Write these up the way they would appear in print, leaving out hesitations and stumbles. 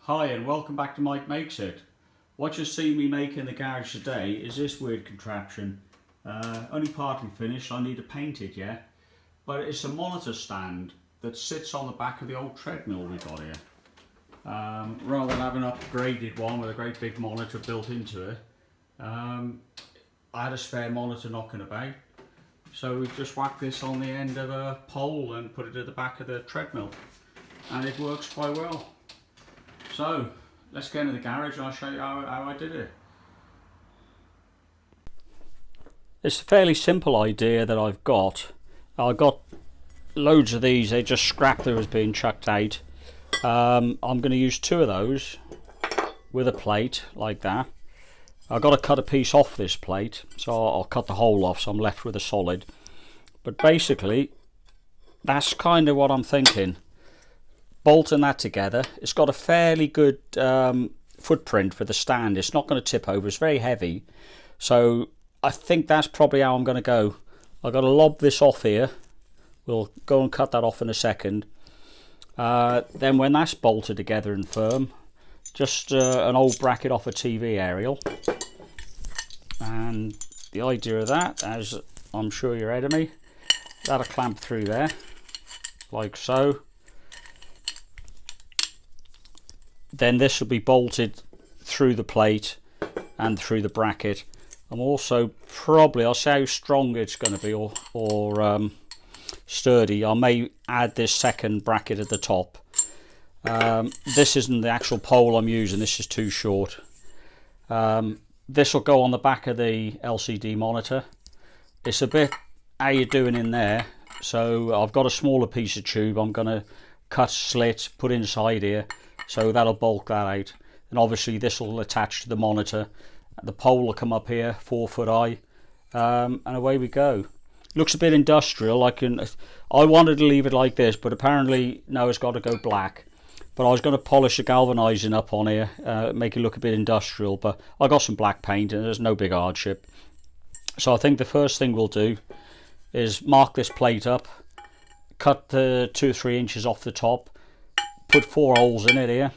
Hi and welcome back to Mike Makes It. What you see me make in the garage today is this weird contraption. Only partly finished, I need to paint it yet. But it's a monitor stand that sits on the back of the old treadmill we got here. Rather than having an upgraded one with a great big monitor built into it, I had a spare monitor knocking about. So we've just whacked this on the end of a pole and put it at the back of the treadmill. And it works quite well. So, let's get into the garage and I'll show you how I did it. It's a fairly simple idea that I've got. I got loads of these, they just scrap that was being chucked out. I'm going to use two of those with a plate like that. I've got to cut a piece off this plate, so I'll cut the whole off so I'm left with a solid. But basically, that's kind of what I'm thinking. Bolting that together, it's got a fairly good footprint for the stand. It's not going to tip over, it's very heavy. So I think that's probably how I'm going to go. I've got to lob this off here. We'll go and cut that off in a second. Then when that's bolted together and firm, just an old bracket off a TV aerial. And the idea of that, as I'm sure you're ahead of me, that'll clamp through there, like so. Then this will be bolted through the plate and through the bracket. I'm also probably, I'll see how strong it's going to be or sturdy. I may add this second bracket at the top. This isn't the actual pole I'm using, this is too short. This will go on the back of the LCD monitor. It's a bit how you're doing in there. So I've got a smaller piece of tube I'm going to cut, slit, put inside here. So that'll bulk that out, and obviously this will attach to the monitor. The pole will come up here, 4 foot high, and away we go. Looks a bit industrial. I wanted to leave it like this, but apparently now it's got to go black. But I was going to polish the galvanizing up on here, make it look a bit industrial. But I got some black paint, and there's no big hardship. So I think the first thing we'll do is mark this plate up, cut the 2 or 3 inches off the top. Put 4 holes in it here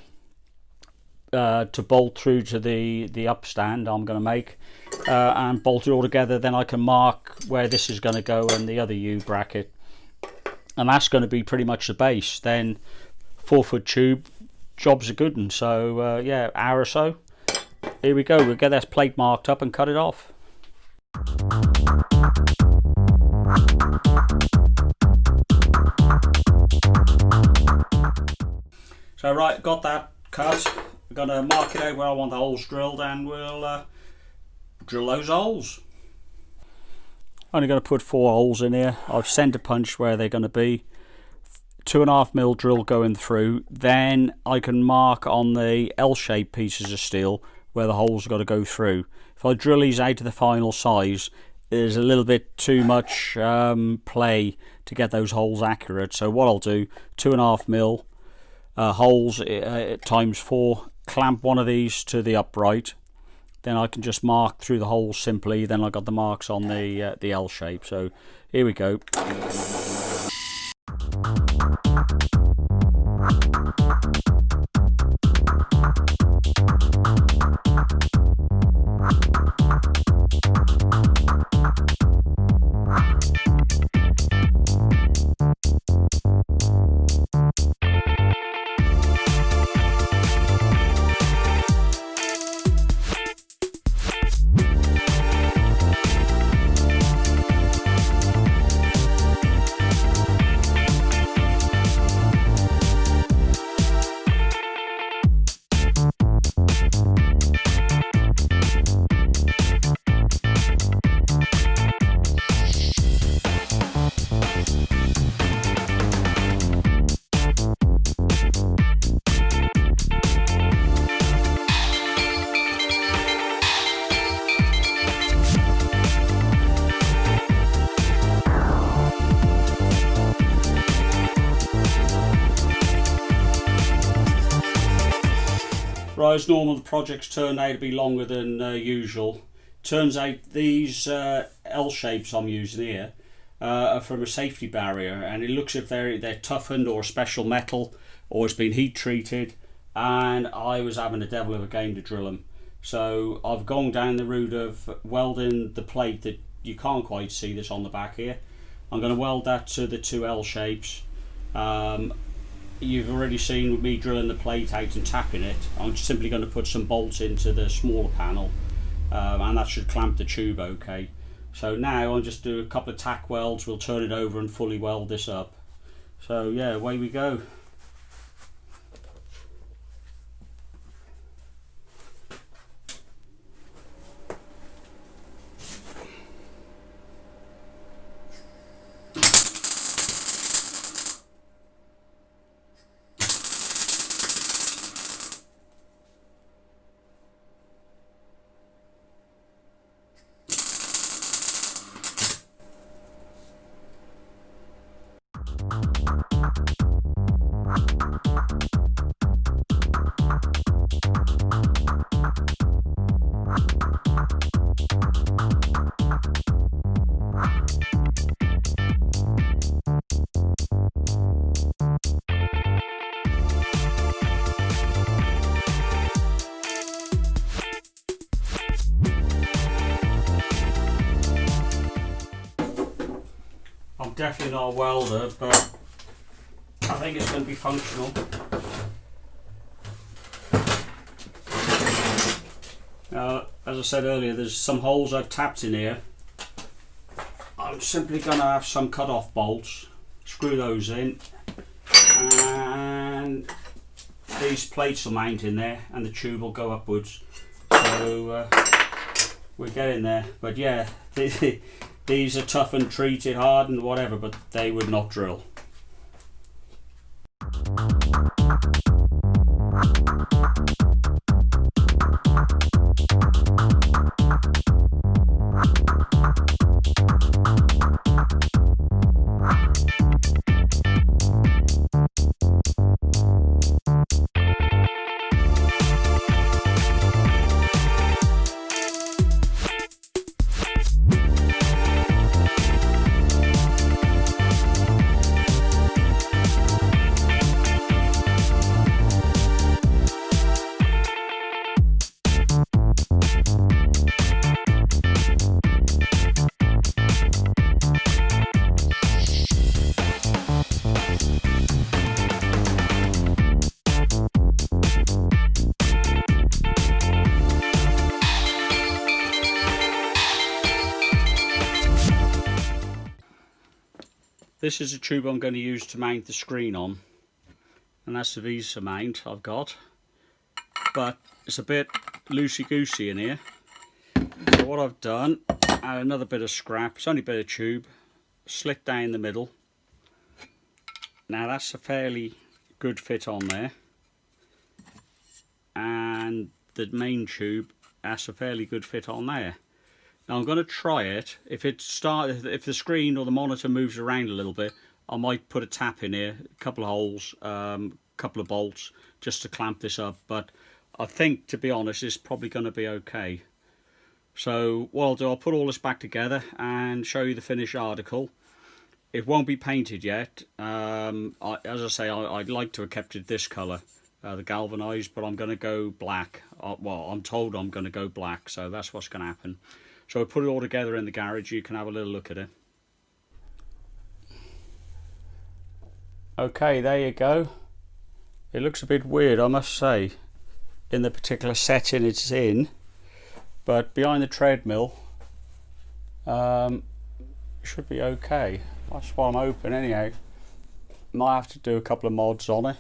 to bolt through to the upstand I'm going to make, and bolt it all together. Then I can mark where this is going to go and the other U bracket, and that's going to be pretty much the base. Then 4 foot tube, job's a good one. So yeah, hour or so. Here we go. We'll get this plate marked up and cut it off. So right, got that cut. We're going to mark it out where I want the holes drilled, and we'll drill those holes. Only going to put 4 holes in here. I've centre punched where they're going to be. 2.5mm drill going through. Then I can mark on the L-shaped pieces of steel where the holes have got to go through. If I drill these out to the final size, there's a little bit too much play to get those holes accurate. So what I'll do, 2.5mm holes times 4, clamp one of these to the upright, then I can just mark through the holes simply. Then I got the marks on the L shape. So here we go. Right, as normal, the project's turned out to be longer than usual. Turns out these L shapes I'm using here are from a safety barrier, and it looks as if they're toughened or special metal, or it's been heat treated, and I was having a devil of a game to drill them. So I've gone down the route of welding the plate that you can't quite see this on the back here. I'm going to weld that to the two L shapes. You've already seen me drilling the plate out and tapping it. I'm simply going to put some bolts into the smaller panel, and that should clamp the tube okay. So now I'll just do a couple of tack welds, we'll turn it over and fully weld this up. So yeah, away we go. I'm definitely not a welder, but I think it's going to be functional. As I said earlier, there's some holes I've tapped in here. I'm simply going to have some cut-off bolts, screw those in, and these plates will mount in there and the tube will go upwards. So we're getting there. But yeah, these are tough and treated, hard and whatever, but they would not drill. This is a tube I'm going to use to mount the screen on, and that's the Visa mount I've got, but it's a bit loosey-goosey in here. So what I've done, add another bit of scrap, it's only a bit of tube, slit down the middle. Now that's a fairly good fit on there, and the main tube, that's a fairly good fit on there. Now I'm going to try it. If the screen or the monitor moves around a little bit, I might put a tap in here, a couple of holes, couple of bolts, just to clamp this up. But I think, to be honest, it's probably going to be okay. So what I'll do, I'll put all this back together and show you the finished article. It won't be painted yet. As I say, I'd like to have kept it this colour, the galvanised, but I'm going to go black. Well, I'm told I'm going to go black, so that's what's going to happen. So I put it all together in the garage. You can have a little look at it. Okay, there you go. It looks a bit weird, I must say, in the particular setting it's in, but behind the treadmill it should be okay. That's why I'm hoping anyhow. Might have to do a couple of mods on it.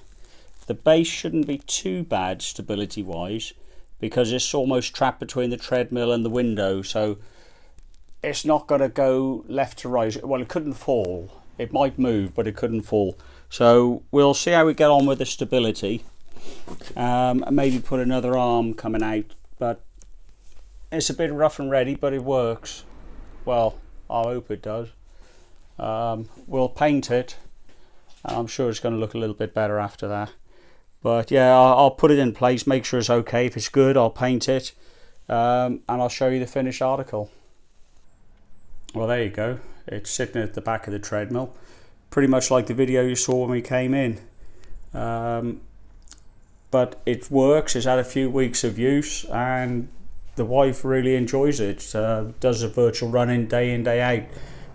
The base shouldn't be too bad stability wise, because it's almost trapped between the treadmill and the window, so it's not going to go left to right. Well, it couldn't fall. It might move, but it couldn't fall. So we'll see how we get on with the stability. And maybe put another arm coming out, but it's a bit rough and ready, but it works. Well, I hope it does. We'll paint it. I'm sure it's going to look a little bit better after that. But yeah, I'll put it in place, make sure it's okay. If it's good, I'll paint it, and I'll show you the finished article. Well, there you go. It's sitting at the back of the treadmill, pretty much like the video you saw when we came in. but it works. It's had a few weeks of use and the wife really enjoys it. Does a virtual running day in, day out.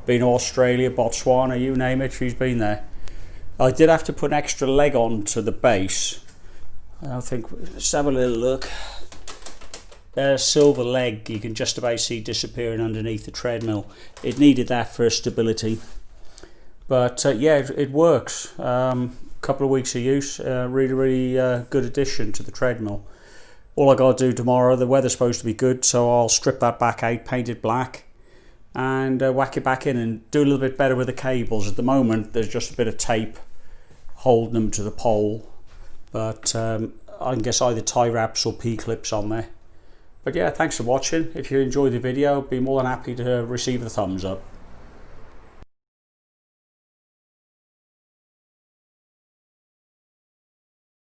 Been to Australia, Botswana, you name it, she's been there. I did have to put an extra leg on to the base. I think, let's have a little look. Silver leg you can just about see disappearing underneath the treadmill. It needed that for stability, but yeah, it works. Couple of weeks of use, really good addition to the treadmill. All I got to do tomorrow, the weather's supposed to be good, so I'll strip that back out, paint it black, and whack it back in and do a little bit better with the cables. At the moment there's just a bit of tape holding them to the pole, but I can guess either tie wraps or P-clips on there. But yeah, thanks for watching. If you enjoyed the video, I'd be more than happy to receive a thumbs up.